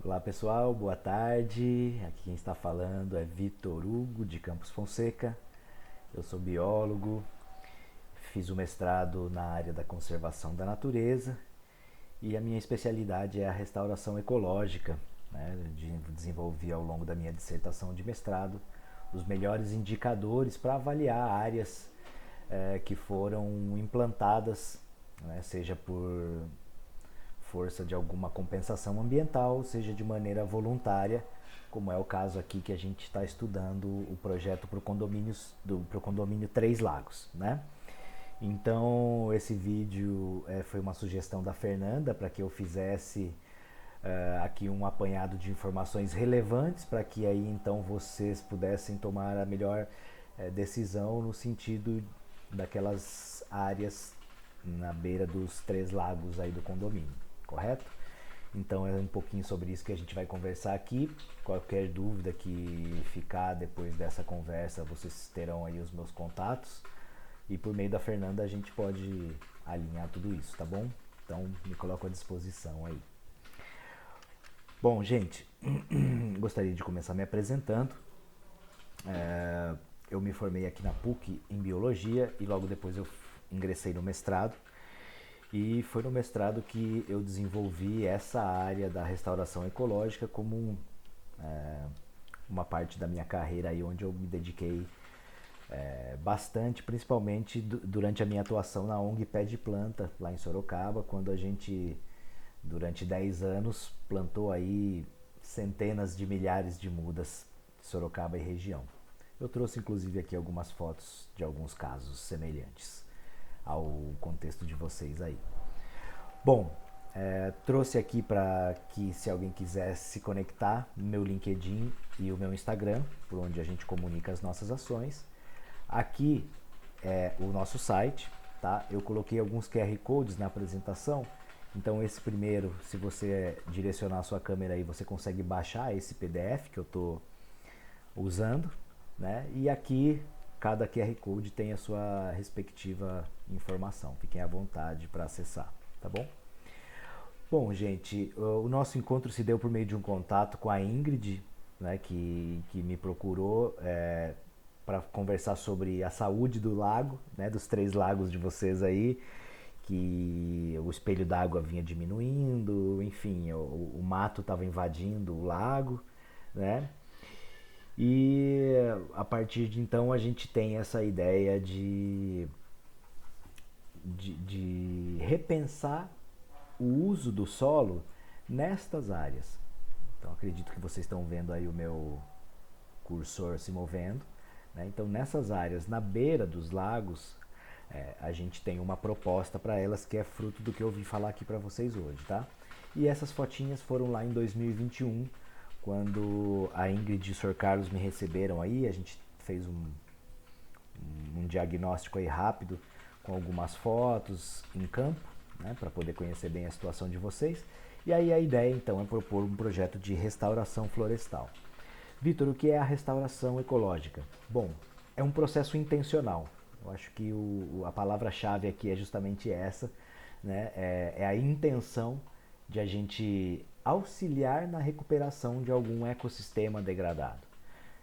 Olá pessoal, boa tarde. Aqui quem está falando é Vitor Hugo de Campos Fonseca. Eu sou biólogo, fiz o mestrado na área da conservação da natureza e a minha especialidade é a restauração ecológica. Né? Desenvolvi ao longo da minha dissertação de mestrado os melhores indicadores para avaliar áreas que foram implantadas, né? Seja por força de alguma compensação ambiental, seja de maneira voluntária, como é o caso aqui que a gente está estudando o projeto para o condomínio Três Lagos, né? Então esse vídeo foi uma sugestão da Fernanda para que eu fizesse aqui um apanhado de informações relevantes para que aí então vocês pudessem tomar a melhor decisão no sentido daquelas áreas na beira dos Três Lagos aí do condomínio, correto? Então é um pouquinho sobre isso que a gente vai conversar aqui. Qualquer dúvida que ficar depois dessa conversa, vocês terão aí os meus contatos. E por meio da Fernanda a gente pode alinhar tudo isso, tá bom? Então me coloco à disposição aí. Bom, gente, gostaria de começar me apresentando. Eu me formei aqui na PUC em Biologia e logo depois eu ingressei no mestrado. E foi no mestrado que eu desenvolvi essa área da restauração ecológica como uma parte da minha carreira aí onde eu me dediquei bastante, principalmente durante a minha atuação na ONG Pé de Planta, lá em Sorocaba, quando a gente, durante 10 anos, plantou aí centenas de milhares de mudas de Sorocaba e região. Eu trouxe inclusive aqui algumas fotos de alguns casos semelhantes ao contexto de vocês aí. Bom, trouxe aqui para que se alguém quiser se conectar, meu LinkedIn e o meu Instagram, por onde a gente comunica as nossas ações. Aqui é o nosso site, tá? Eu coloquei alguns QR Codes na apresentação, então esse primeiro, se você direcionar a sua câmera aí, você consegue baixar esse PDF que eu estou usando, né? E aqui cada QR Code tem a sua respectiva informação. Fiquem à vontade para acessar, tá bom? Bom, gente, o nosso encontro se deu por meio de um contato com a Ingrid, né, que me procurou para conversar sobre a saúde do lago, né, dos Três Lagos de vocês aí, que o espelho d'água vinha diminuindo, enfim, o mato estava invadindo o lago, né? E a partir de então a gente tem essa ideia de repensar o uso do solo nestas áreas. Então acredito que vocês estão vendo aí o meu cursor se movendo. Né? Então nessas áreas, na beira dos lagos, a gente tem uma proposta para elas que é fruto do que eu vim falar aqui para vocês hoje, tá? E essas fotinhas foram lá em 2021, quando a Ingrid e o Sr. Carlos me receberam aí, a gente fez um diagnóstico aí rápido com algumas fotos em campo, né, para poder conhecer bem a situação de vocês. E aí a ideia então é propor um projeto de restauração florestal. Vitor, o que é a restauração ecológica? Bom, é um processo intencional. Eu acho que a palavra-chave aqui é justamente essa, né? É a intenção de a gente auxiliar na recuperação de algum ecossistema degradado.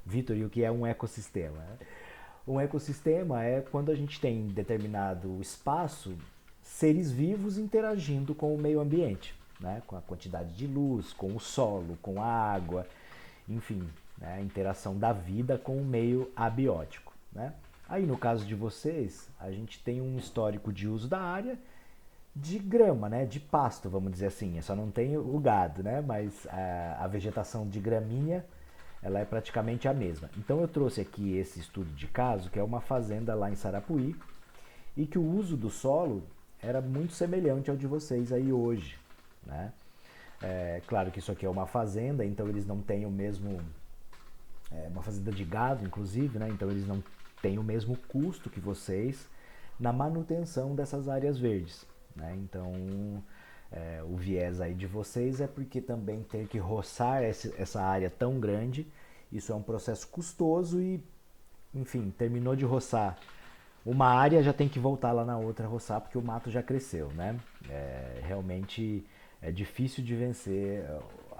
Vitor, e o que é um ecossistema? Um ecossistema é quando a gente tem em determinado espaço seres vivos interagindo com o meio ambiente, né? Com a quantidade de luz, com o solo, com a água, enfim, né? A interação da vida com o meio abiótico. Né? Aí no caso de vocês, a gente tem um histórico de uso da área de grama, né? De pasto, vamos dizer assim. Só não tem o gado, né? Mas a vegetação de gramínea ela é praticamente a mesma. Então eu trouxe aqui esse estudo de caso, que é uma fazenda lá em Sarapuí, e que o uso do solo era muito semelhante ao de vocês aí hoje. Né? Claro que isso aqui é uma fazenda, então eles não têm o mesmo. Uma fazenda de gado, inclusive, né? Então eles não têm o mesmo custo que vocês na manutenção dessas áreas verdes. Né? Então o viés aí de vocês é porque também ter que roçar essa área tão grande, isso é um processo custoso e, enfim, terminou de roçar uma área, já tem que voltar lá na outra roçar porque o mato já cresceu, né? Realmente é difícil de vencer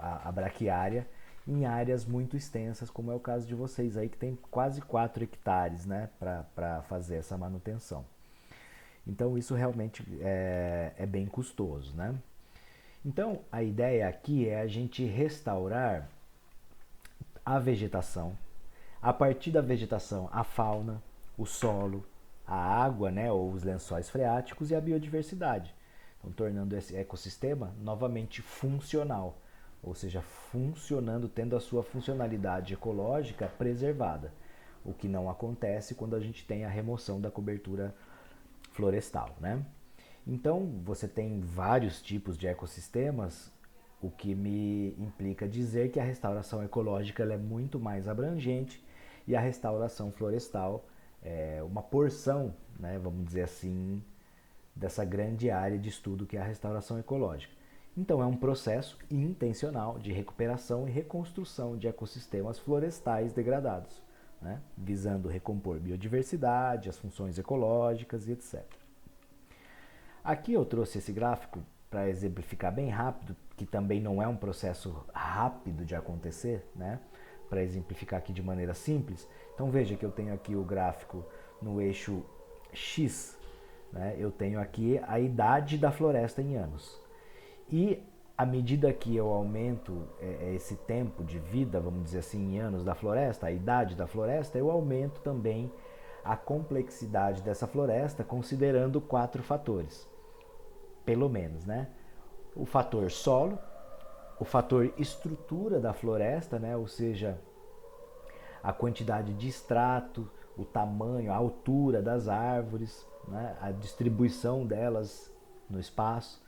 a braquiária em áreas muito extensas, como é o caso de vocês aí, que tem quase 4 hectares, né, para fazer essa manutenção. Então isso realmente é bem custoso, né? Então a ideia aqui é a gente restaurar a vegetação, a partir da vegetação, a fauna, o solo, a água, né, ou os lençóis freáticos e a biodiversidade. Então, tornando esse ecossistema novamente funcional, ou seja, funcionando, tendo a sua funcionalidade ecológica preservada, o que não acontece quando a gente tem a remoção da cobertura florestal, né? Então, você tem vários tipos de ecossistemas, o que me implica dizer que a restauração ecológica ela é muito mais abrangente e a restauração florestal é uma porção, né, vamos dizer assim, dessa grande área de estudo que é a restauração ecológica. Então é um processo intencional de recuperação e reconstrução de ecossistemas florestais degradados, né, visando recompor biodiversidade, as funções ecológicas e etc. Aqui eu trouxe esse gráfico para exemplificar bem rápido, que também não é um processo rápido de acontecer, né? Para exemplificar aqui de maneira simples. Então veja que eu tenho aqui o gráfico no eixo X, né? Eu tenho aqui a idade da floresta em anos. E à medida que eu aumento esse tempo de vida, vamos dizer assim, em anos da floresta, a idade da floresta, eu aumento também a complexidade dessa floresta, considerando 4 fatores, pelo menos, né? O fator solo, o fator estrutura da floresta, né? Ou seja, a quantidade de extrato, o tamanho, a altura das árvores, né? A distribuição delas no espaço,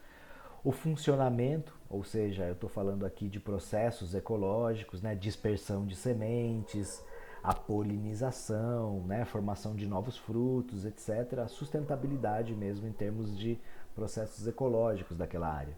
o funcionamento, ou seja, eu estou falando aqui de processos ecológicos, né? Dispersão de sementes, a polinização, né? Formação de novos frutos, etc. A sustentabilidade mesmo em termos de processos ecológicos daquela área.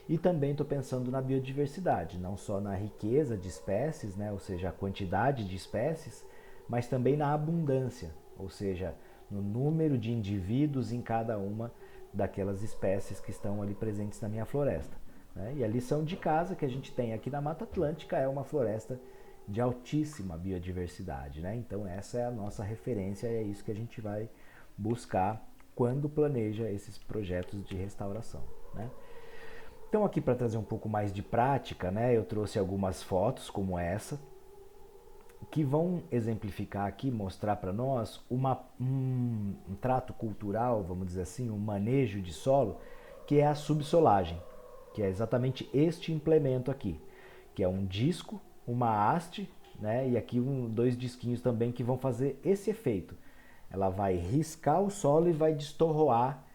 E também estou pensando na biodiversidade, não só na riqueza de espécies, né, ou seja, a quantidade de espécies, mas também na abundância, ou seja, no número de indivíduos em cada uma daquelas espécies que estão ali presentes na minha floresta, né? E a lição de casa que a gente tem aqui na Mata Atlântica é uma floresta de altíssima biodiversidade, né? Então essa é a nossa referência e é isso que a gente vai buscar quando planeja esses projetos de restauração, né? Então aqui para trazer um pouco mais de prática, né, eu trouxe algumas fotos como essa, que vão exemplificar aqui, mostrar para nós um trato cultural, vamos dizer assim, um manejo de solo, que é a subsolagem, que é exatamente este implemento aqui, que é um disco, uma haste, né, e aqui 2 disquinhos também que vão fazer esse efeito. Ela vai riscar o solo e vai destorroar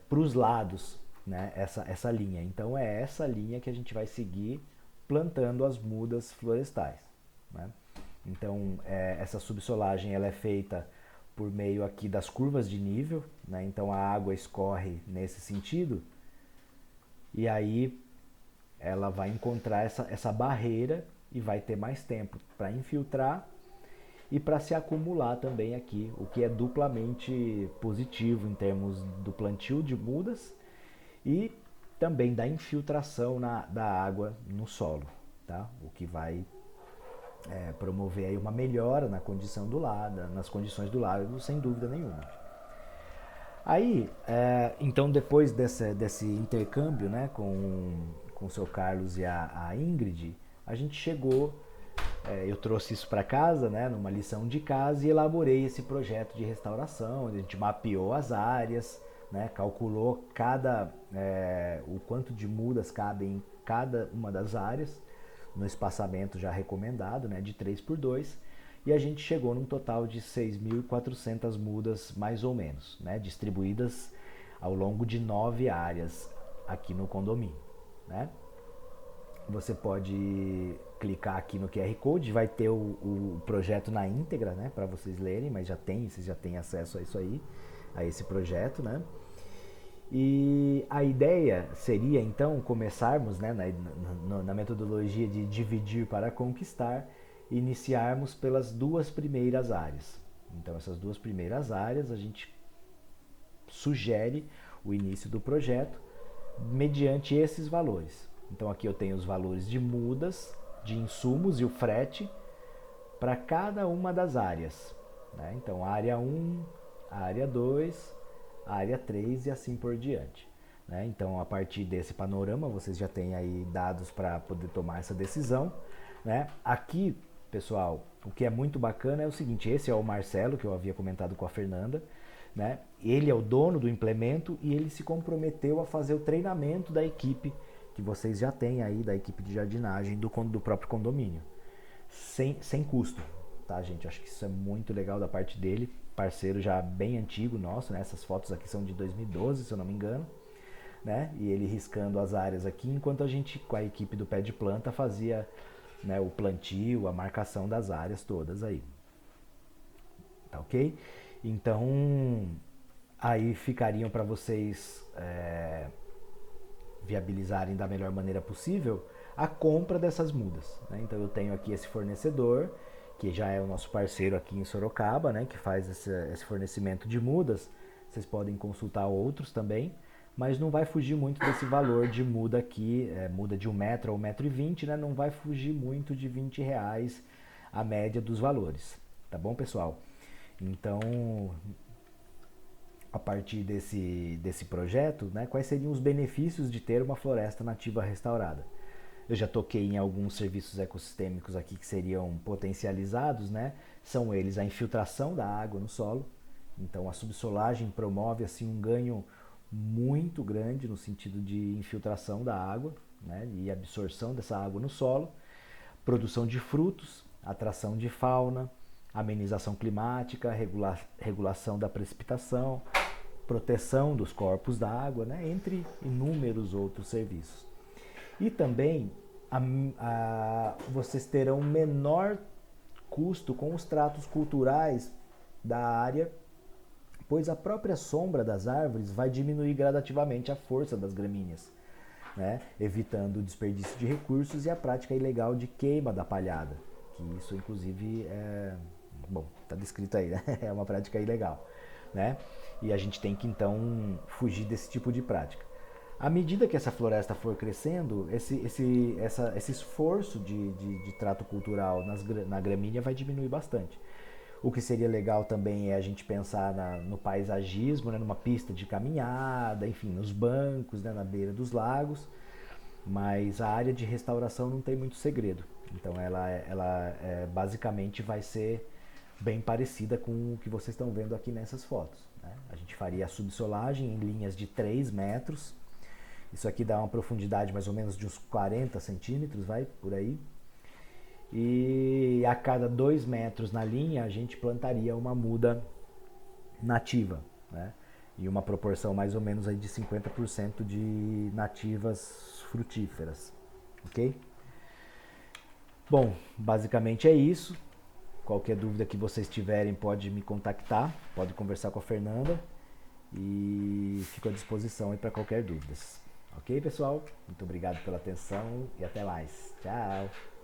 para os lados, né, essa linha. Então é essa linha que a gente vai seguir plantando as mudas florestais, né? Então essa subsolagem ela é feita por meio aqui das curvas de nível, né? Então a água escorre nesse sentido e aí ela vai encontrar essa barreira e vai ter mais tempo para infiltrar e para se acumular também aqui, o que é duplamente positivo em termos do plantio de mudas e também da infiltração da água no solo, tá? O que vai promover aí uma melhora na condição do lado, nas condições do lado, sem dúvida nenhuma. Aí, então depois desse intercâmbio, né, com o seu Carlos e a Ingrid, a gente chegou, eu trouxe isso para casa, né, numa lição de casa e elaborei esse projeto de restauração, onde a gente mapeou as áreas, né, calculou o quanto de mudas cabem em cada uma das áreas, no espaçamento já recomendado, né, de 3x2, e a gente chegou num total de 6.400 mudas, mais ou menos, né, distribuídas ao longo de 9 áreas aqui no condomínio, né? Você pode clicar aqui no QR Code, vai ter o projeto na íntegra, né, para vocês lerem, mas vocês já têm acesso a isso aí, a esse projeto, né? E a ideia seria então começarmos, né, na metodologia de dividir para conquistar, iniciarmos pelas 2 primeiras áreas. Então essas 2 primeiras áreas a gente sugere o início do projeto mediante esses valores. Então aqui eu tenho os valores de mudas, de insumos e o frete para cada uma das áreas, né? Então área 1, área 2, área 3 e assim por diante, né? Então a partir desse panorama vocês já têm aí dados para poder tomar essa decisão, né? Aqui, pessoal, o que é muito bacana é o seguinte, esse é o Marcelo que eu havia comentado com a Fernanda, né? Ele é o dono do implemento e ele se comprometeu a fazer o treinamento da equipe que vocês já têm aí, da equipe de jardinagem do próprio condomínio, sem custo, tá, gente? Acho que isso é muito legal da parte dele, parceiro já bem antigo nosso, né? Essas fotos aqui são de 2012, se eu não me engano, né? E ele riscando as áreas aqui, enquanto a gente, com a equipe do Pé de Planta, fazia, né, o plantio, a marcação das áreas todas aí. Tá ok? Então, aí ficariam para vocês viabilizarem da melhor maneira possível a compra dessas mudas, né? Então eu tenho aqui esse fornecedor, que já é o nosso parceiro aqui em Sorocaba, né, que faz esse fornecimento de mudas. Vocês podem consultar outros também, mas não vai fugir muito desse valor de muda aqui, muda de 1 metro a 1,20 m, né? Não vai fugir muito de R$ 20 a média dos valores, tá bom, pessoal? Então, a partir desse projeto, né, quais seriam os benefícios de ter uma floresta nativa restaurada? Eu já toquei em alguns serviços ecossistêmicos aqui que seriam potencializados, né? São eles a infiltração da água no solo. Então a subsolagem promove assim um ganho muito grande no sentido de infiltração da água, né, e absorção dessa água no solo, produção de frutos, atração de fauna, amenização climática, regulação da precipitação, proteção dos corpos d'água, né, entre inúmeros outros serviços. E também vocês terão menor custo com os tratos culturais da área, pois a própria sombra das árvores vai diminuir gradativamente a força das gramíneas, né, evitando o desperdício de recursos e a prática ilegal de queima da palhada, que isso inclusive está descrito aí, né? É uma prática ilegal, né? E a gente tem que então fugir desse tipo de prática. À medida que essa floresta for crescendo, esse esforço de trato cultural na gramínea vai diminuir bastante. O que seria legal também é a gente pensar no paisagismo, né, numa pista de caminhada, enfim, nos bancos, né, na beira dos lagos, mas a área de restauração não tem muito segredo. Então ela basicamente vai ser bem parecida com o que vocês estão vendo aqui nessas fotos, né? A gente faria a subsolagem em linhas de 3 metros. Isso aqui dá uma profundidade mais ou menos de uns 40 centímetros, vai por aí. E a cada 2 metros na linha a gente plantaria uma muda nativa, né? E uma proporção mais ou menos aí de 50% de nativas frutíferas, ok? Bom, basicamente é isso. Qualquer dúvida que vocês tiverem pode me contactar, pode conversar com a Fernanda e fico à disposição aí para qualquer dúvida. Ok, pessoal? Muito obrigado pela atenção e até mais. Tchau!